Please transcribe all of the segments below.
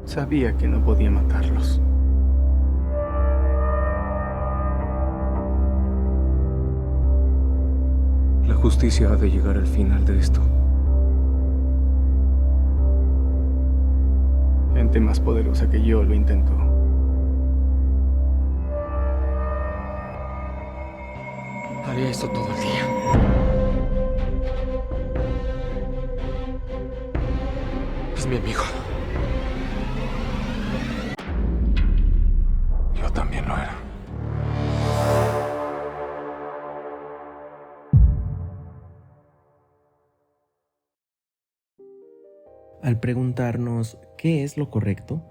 Sabía que no podía matarlos. La justicia ha de llegar al final de esto. Gente más poderosa que yo lo intentó. Haría esto todo el día. Es mi amigo. Yo también lo era. Al preguntarnos qué es lo correcto,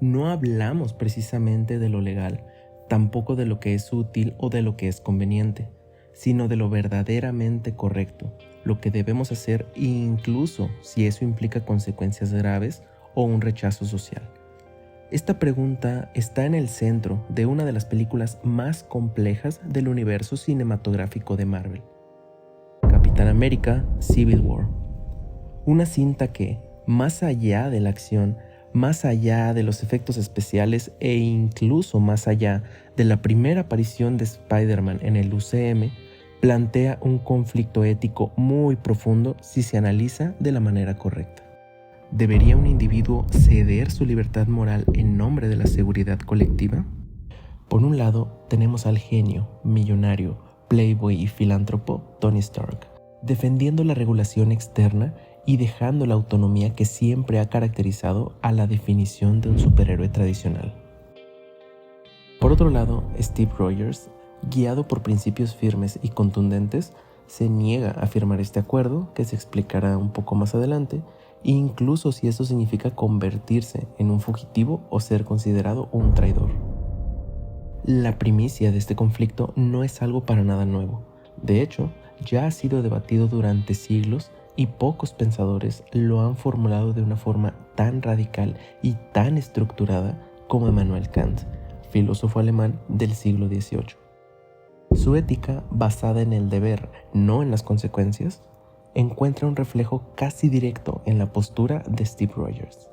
no hablamos precisamente de lo legal, tampoco de lo que es útil o de lo que es conveniente, sino de lo verdaderamente correcto, lo que debemos hacer incluso si eso implica consecuencias graves o un rechazo social. Esta pregunta está en el centro de una de las películas más complejas del universo cinematográfico de Marvel, Capitán América Civil War. Una cinta que, más allá de la acción, más allá de los efectos especiales e incluso más allá de la primera aparición de Spider-Man en el UCM, plantea un conflicto ético muy profundo si se analiza de la manera correcta. ¿Debería un individuo ceder su libertad moral en nombre de la seguridad colectiva? Por un lado, tenemos al genio, millonario, playboy y filántropo Tony Stark, defendiendo la regulación externa y dejando la autonomía que siempre ha caracterizado a la definición de un superhéroe tradicional. Por otro lado, Steve Rogers, guiado por principios firmes y contundentes, se niega a firmar este acuerdo, que se explicará un poco más adelante, incluso si eso significa convertirse en un fugitivo o ser considerado un traidor. La primicia de este conflicto no es algo para nada nuevo. De hecho, ya ha sido debatido durante siglos y pocos pensadores lo han formulado de una forma tan radical y tan estructurada como Immanuel Kant, filósofo alemán del siglo XVIII. Su ética, basada en el deber, no en las consecuencias, encuentra un reflejo casi directo en la postura de Steve Rogers.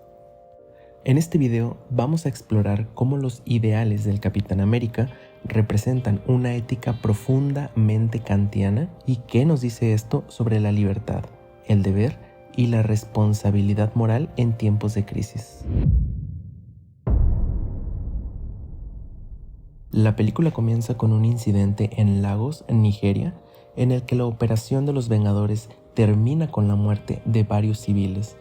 En este video vamos a explorar cómo los ideales del Capitán América representan una ética profundamente kantiana y qué nos dice esto sobre la libertad, el deber y la responsabilidad moral en tiempos de crisis. La película comienza con un incidente en Lagos, Nigeria, en el que la operación de los Vengadores termina con la muerte de varios civiles.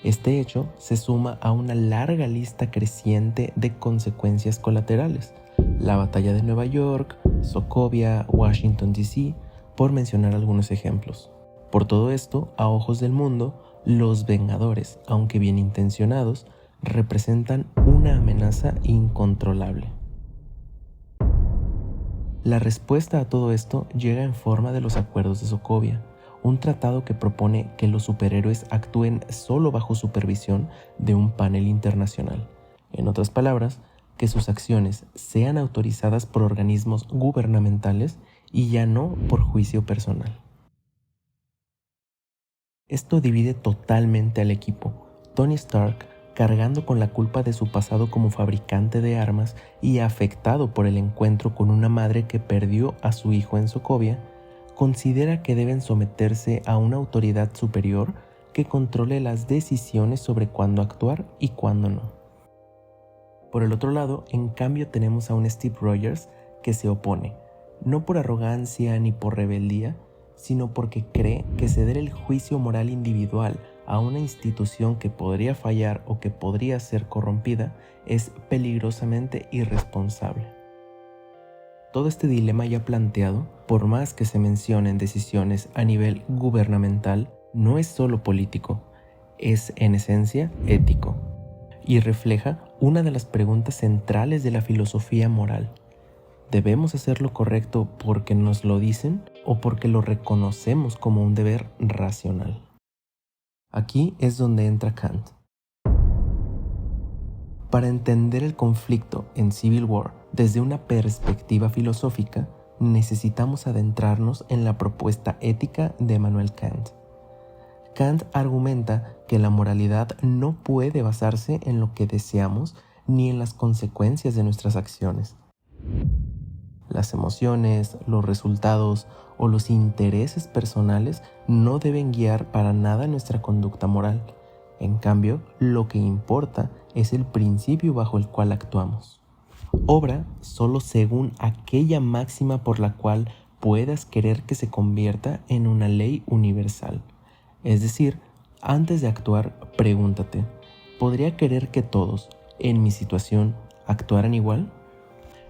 Este hecho se suma a una larga lista creciente de consecuencias colaterales: la batalla de Nueva York, Sokovia, Washington D.C., por mencionar algunos ejemplos. Por todo esto, a ojos del mundo, los Vengadores, aunque bien intencionados, representan una amenaza incontrolable. La respuesta a todo esto llega en forma de los Acuerdos de Sokovia, un tratado que propone que los superhéroes actúen solo bajo supervisión de un panel internacional. En otras palabras, que sus acciones sean autorizadas por organismos gubernamentales y ya no por juicio personal. Esto divide totalmente al equipo. Tony Stark, cargando con la culpa de su pasado como fabricante de armas y afectado por el encuentro con una madre que perdió a su hijo en Sokovia, considera que deben someterse a una autoridad superior que controle las decisiones sobre cuándo actuar y cuándo no. Por el otro lado, en cambio, tenemos a un Steve Rogers que se opone, no por arrogancia ni por rebeldía, sino porque cree que ceder el juicio moral individual a una institución que podría fallar o que podría ser corrompida es peligrosamente irresponsable. Todo este dilema ya planteado, por más que se mencionen decisiones a nivel gubernamental, no es solo político, es en esencia ético, y refleja una de las preguntas centrales de la filosofía moral. ¿Debemos hacer lo correcto porque nos lo dicen o porque lo reconocemos como un deber racional? Aquí es donde entra Kant. Para entender el conflicto en Civil War desde una perspectiva filosófica, necesitamos adentrarnos en la propuesta ética de Immanuel Kant. Kant argumenta que la moralidad no puede basarse en lo que deseamos ni en las consecuencias de nuestras acciones. Las emociones, los resultados o los intereses personales no deben guiar para nada nuestra conducta moral. En cambio, lo que importa es el principio bajo el cual actuamos. Obra solo según aquella máxima por la cual puedas querer que se convierta en una ley universal. Es decir, antes de actuar, pregúntate, ¿podría querer que todos, en mi situación, actuaran igual?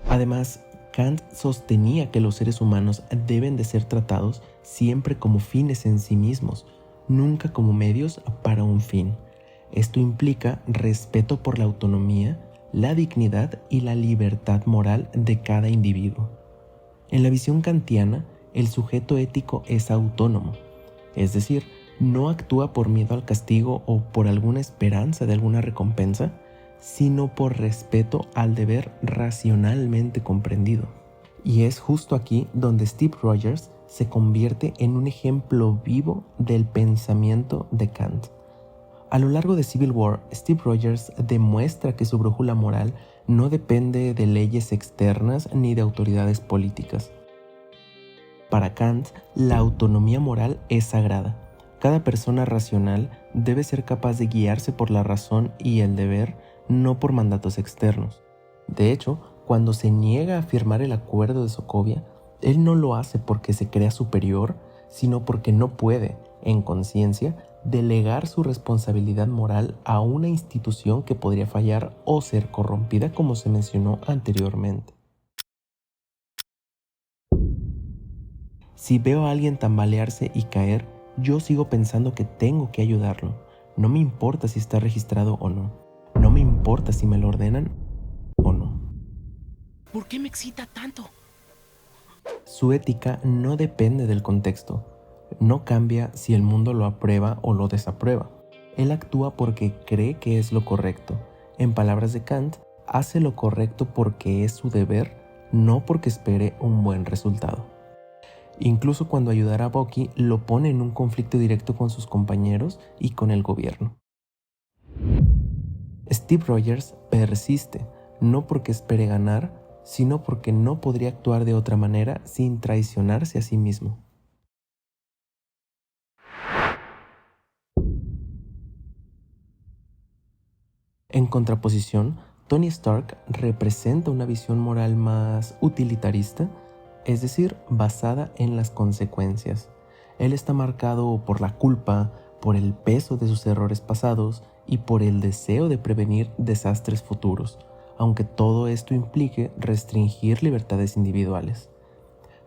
Además, Kant sostenía que los seres humanos deben de ser tratados siempre como fines en sí mismos, nunca como medios para un fin. Esto implica respeto por la autonomía, la dignidad y la libertad moral de cada individuo. En la visión kantiana, el sujeto ético es autónomo, es decir, no actúa por miedo al castigo o por alguna esperanza de alguna recompensa, sino por respeto al deber racionalmente comprendido. Y es justo aquí donde Steve Rogers se convierte en un ejemplo vivo del pensamiento de Kant. A lo largo de Civil War, Steve Rogers demuestra que su brújula moral no depende de leyes externas ni de autoridades políticas. Para Kant, la autonomía moral es sagrada. Cada persona racional debe ser capaz de guiarse por la razón y el deber, no por mandatos externos. De hecho, cuando se niega a firmar el Acuerdo de Sokovia, él no lo hace porque se crea superior, sino porque no puede, en conciencia, delegar su responsabilidad moral a una institución que podría fallar o ser corrompida, como se mencionó anteriormente. Si veo a alguien tambalearse y caer, yo sigo pensando que tengo que ayudarlo. No me importa si está registrado o no. No me importa si me lo ordenan o no. ¿Por qué me excita tanto? Su ética no depende del contexto. No cambia si el mundo lo aprueba o lo desaprueba. Él actúa porque cree que es lo correcto. En palabras de Kant, hace lo correcto porque es su deber, no porque espere un buen resultado. Incluso cuando ayudará a Bucky, lo pone en un conflicto directo con sus compañeros y con el gobierno. Steve Rogers persiste, no porque espere ganar, sino porque no podría actuar de otra manera sin traicionarse a sí mismo. En contraposición, Tony Stark representa una visión moral más utilitarista, es decir, basada en las consecuencias. Él está marcado por la culpa, por el peso de sus errores pasados y por el deseo de prevenir desastres futuros, aunque todo esto implique restringir libertades individuales.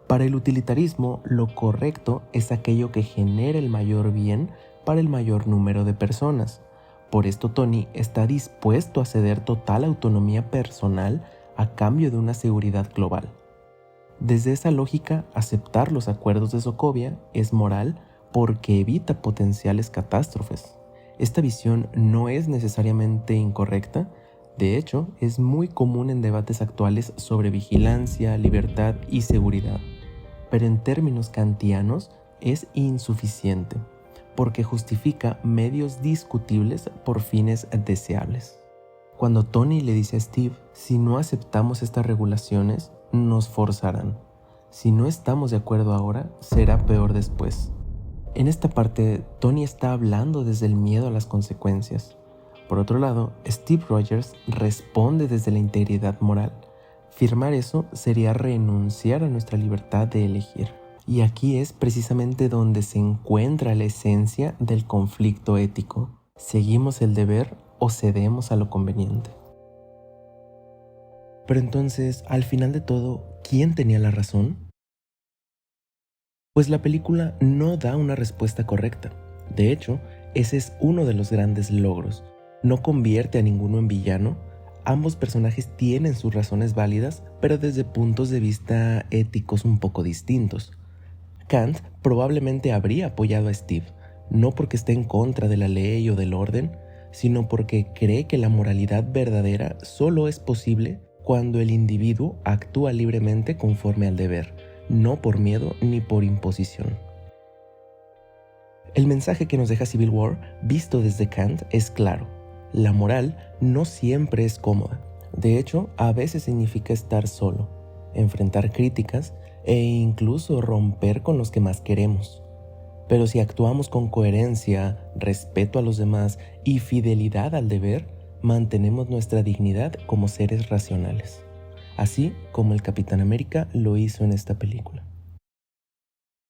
Para el utilitarismo, lo correcto es aquello que genera el mayor bien para el mayor número de personas. Por esto Tony está dispuesto a ceder total autonomía personal a cambio de una seguridad global. Desde esa lógica, aceptar los acuerdos de Sokovia es moral porque evita potenciales catástrofes. Esta visión no es necesariamente incorrecta, de hecho, es muy común en debates actuales sobre vigilancia, libertad y seguridad, pero en términos kantianos es insuficiente, porque justifica medios discutibles por fines deseables. Cuando Tony le dice a Steve, si no aceptamos estas regulaciones, nos forzarán. Si no estamos de acuerdo ahora, será peor después. En esta parte, Tony está hablando desde el miedo a las consecuencias. Por otro lado, Steve Rogers responde desde la integridad moral. Firmar eso sería renunciar a nuestra libertad de elegir. Y aquí es precisamente donde se encuentra la esencia del conflicto ético. ¿Seguimos el deber o cedemos a lo conveniente? Pero entonces, al final de todo, ¿quién tenía la razón? Pues la película no da una respuesta correcta. De hecho, ese es uno de los grandes logros. No convierte a ninguno en villano. Ambos personajes tienen sus razones válidas, pero desde puntos de vista éticos un poco distintos. Kant probablemente habría apoyado a Steve, no porque esté en contra de la ley o del orden, sino porque cree que la moralidad verdadera solo es posible cuando el individuo actúa libremente conforme al deber, no por miedo ni por imposición. El mensaje que nos deja Civil War, visto desde Kant, es claro. La moral no siempre es cómoda. De hecho, a veces significa estar solo, enfrentar críticas e incluso romper con los que más queremos. Pero si actuamos con coherencia, respeto a los demás y fidelidad al deber, mantenemos nuestra dignidad como seres racionales, así como el Capitán América lo hizo en esta película.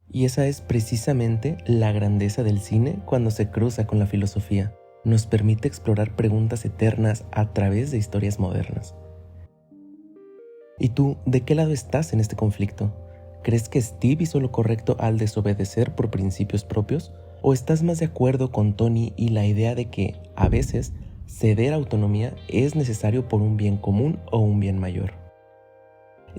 Y esa es precisamente la grandeza del cine cuando se cruza con la filosofía. Nos permite explorar preguntas eternas a través de historias modernas. ¿Y tú, de qué lado estás en este conflicto? ¿Crees que Steve hizo lo correcto al desobedecer por principios propios? ¿O estás más de acuerdo con Tony y la idea de que, a veces, ceder autonomía es necesario por un bien común o un bien mayor?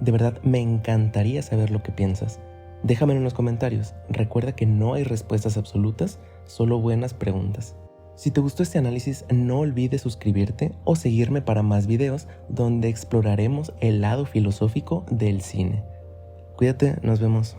De verdad, me encantaría saber lo que piensas. Déjamelo en los comentarios. Recuerda que no hay respuestas absolutas, solo buenas preguntas. Si te gustó este análisis, no olvides suscribirte o seguirme para más videos donde exploraremos el lado filosófico del cine. Cuídate, nos vemos.